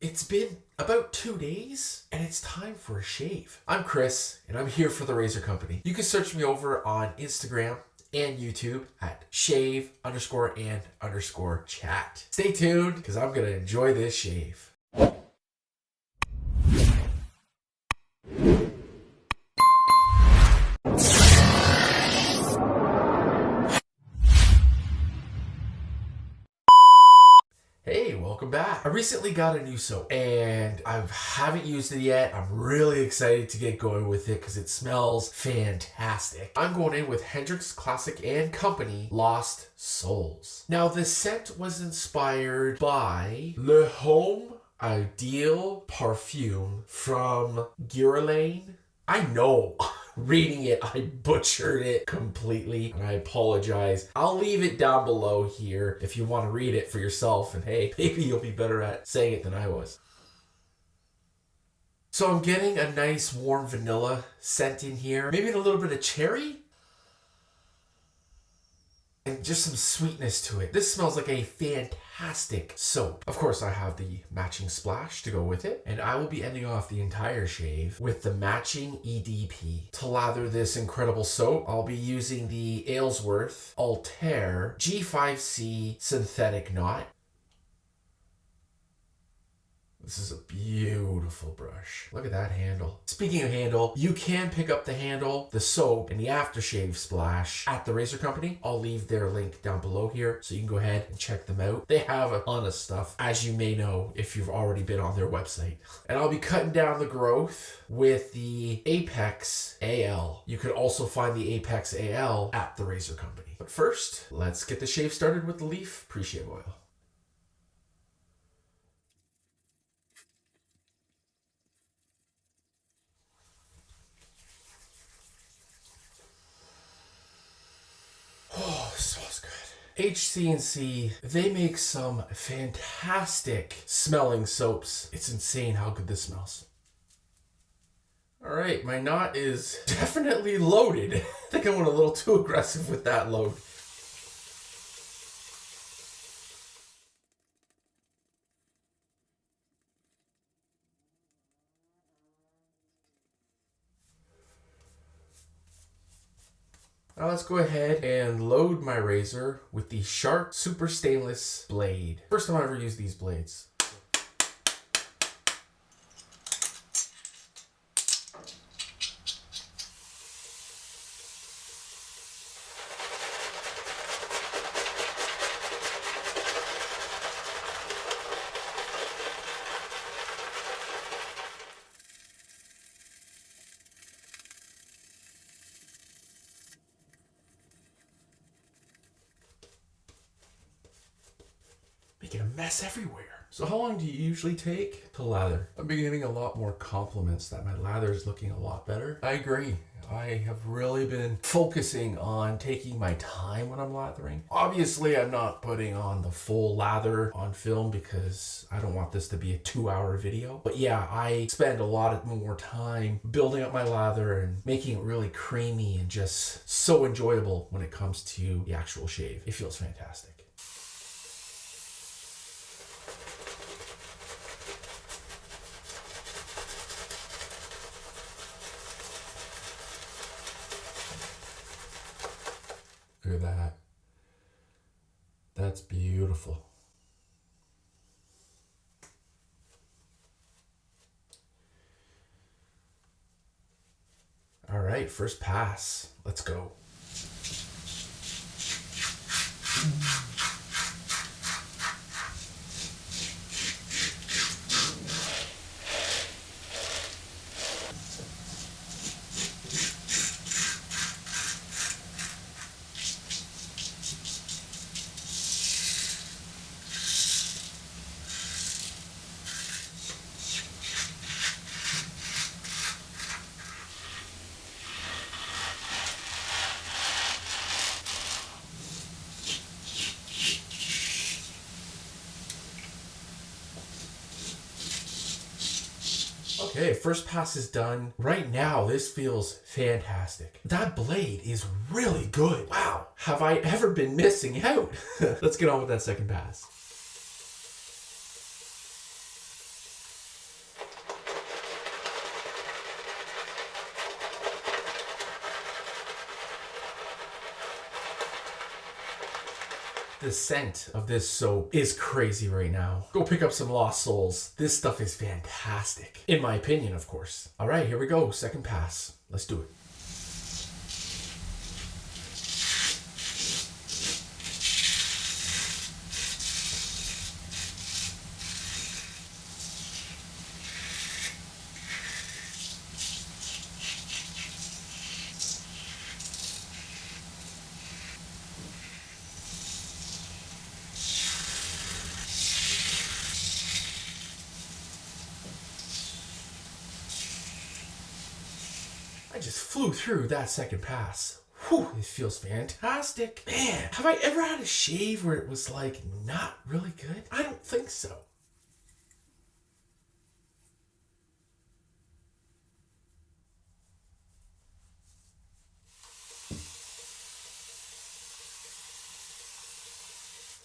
It's been about 2 days and it's time for a shave. I'm Chris and I'm here for the Razor Company. You can search me over on Instagram and YouTube at shave_and_chat. Stay tuned because I'm going to enjoy this shave. Hey, welcome back. I recently got a new soap and I haven't used it yet. I'm really excited to get going with it because it smells fantastic. I'm going in with Hendrix Classics Co. Lost Souls. Now the scent was inspired by Le Homme Idéal Parfum from Guerlain. I know. Reading it, I butchered it completely, and I apologize. I'll leave it down below here if you want to read it for yourself, and hey, maybe you'll be better at saying it than I was. So I'm getting a nice warm vanilla scent in here, maybe a little bit of cherry, and just some sweetness to it. This smells like a fantastic soap. Of course, I have the matching splash to go with it, and I will be ending off the entire shave with the matching EDP. To lather this incredible soap, I'll be using the Aylsworth Altare G5C synthetic knot. This is a beautiful brush. Look at that handle. Speaking of handle, you can pick up the handle, the soap, and the aftershave splash at the Razor Company. I'll leave their link down below here so you can go ahead and check them out. They have a ton of stuff, as you may know if you've already been on their website. And I'll be cutting down the growth with the Apex AL. You could also find the Apex AL at the Razor Company. But first, let's get the shave started with the leaf pre-shave oil. Oh, smells good. HC&C, they make some fantastic smelling soaps. It's insane how good this smells. All right, my knot is definitely loaded. I think I went a little too aggressive with that load. Now let's go ahead and load my razor with the Sharp Super Stainless blade. First time I ever used these blades. Making a mess everywhere. So how long do you usually take to lather? I'm getting a lot more compliments that my lather is looking a lot better. I agree. I have really been focusing on taking my time when I'm lathering. Obviously, I'm not putting on the full lather on film because I don't want this to be a 2-hour video. But yeah, I spend a lot more time building up my lather and making it really creamy and just so enjoyable when it comes to the actual shave. It feels fantastic. Look at that. That's beautiful. All right, first pass. Let's go. Okay, first pass is done. Right now, this feels fantastic. That blade is really good. Wow, have I ever been missing out? Let's get on with that second pass. The scent of this soap is crazy right now. Go pick up some Lost Souls. This stuff is fantastic. In my opinion, of course. All right, here we go. Second pass. Let's do it. I just flew through that second pass. Whew, it feels fantastic. Man, have I ever had a shave where it was like not really good? I don't think so.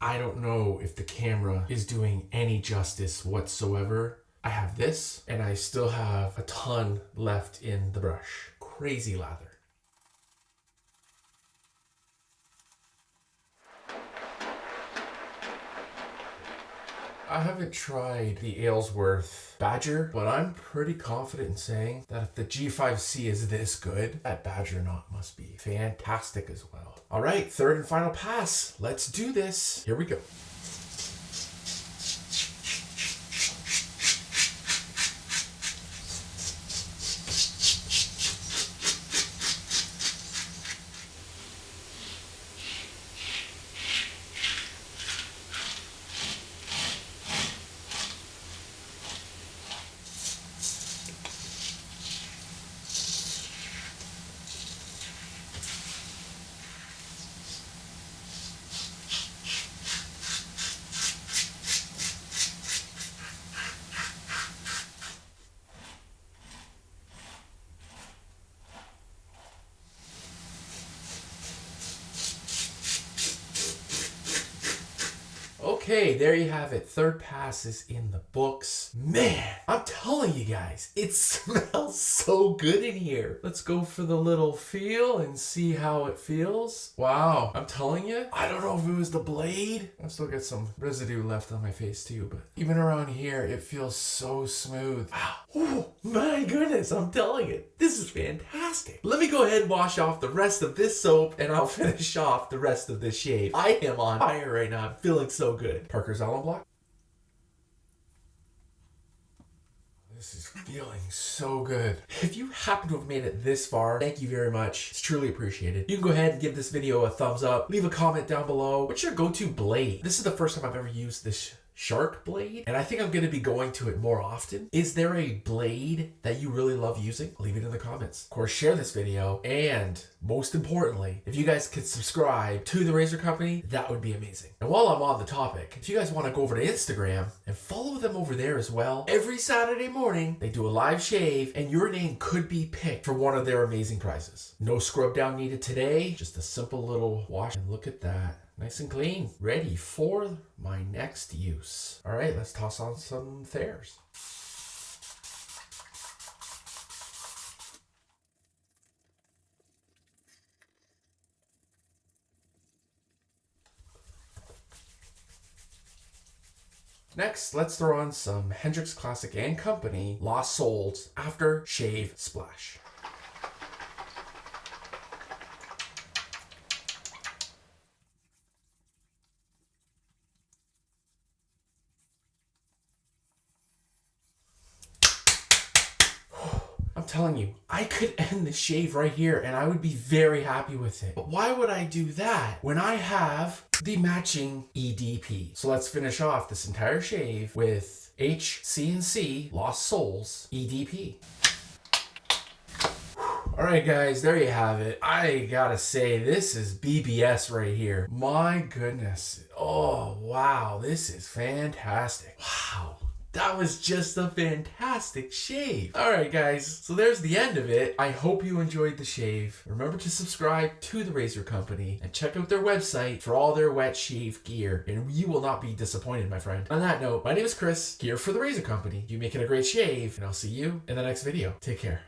I don't know if the camera is doing any justice whatsoever. I have this, and I still have a ton left in the brush. Crazy lather. I haven't tried the Aylsworth Badger, but I'm pretty confident in saying that if the G5C is this good, that Badger knot must be fantastic as well. All right, third and final pass. Let's do this. Here we go. Okay, there you have it. Third pass is in the books. Man, I'm telling you guys, it smells so good in here. Let's go for the little feel and see how it feels. Wow, I'm telling you, I don't know if it was the blade. I still got some residue left on my face too, but even around here, it feels so smooth. Wow. Oh my goodness, I'm telling you, this is fantastic. Let me go ahead and wash off the rest of this soap and I'll finish off the rest of this shave. I am on fire right now. I'm feeling so good. Parker's Alum Block. This is feeling so good. If you happen to have made it this far, thank you very much. It's truly appreciated. You can go ahead and give this video a thumbs up. Leave a comment down below. What's your go-to blade? This is the first time I've ever used this shark blade, and I think I'm going to be going to it more often. Is there a blade that you really love using? Leave it in the comments. Of course, share this video, and most importantly, if you guys could subscribe to the Razor Company, that would be amazing. And while I'm on the topic, if you guys want to go over to Instagram and follow them over there as well, every Saturday morning they do a live shave and your name could be picked for one of their amazing prizes. No scrub down needed today, just a simple little wash, and look at that. Nice and clean, ready for my next use. All right, let's toss on some Thayers. Next, let's throw on some Hendrix Classic & Company Lost Souls Aftershave Splash. I'm telling you, I could end the shave right here and I would be very happy with it. But why would I do that when I have the matching EDP? So let's finish off this entire shave with HC&C Lost Souls EDP. All right, guys, there you have it. I gotta say, this is BBS right here. My goodness. Oh, wow, this is fantastic. Wow. That was just a fantastic shave. All right, guys, so there's the end of it. I hope you enjoyed the shave. Remember to subscribe to the Razor Company and check out their website for all their wet shave gear, and you will not be disappointed, my friend. On that note, my name is Chris, here for the Razor Company. You make it a great shave, and I'll see you in the next video. Take care.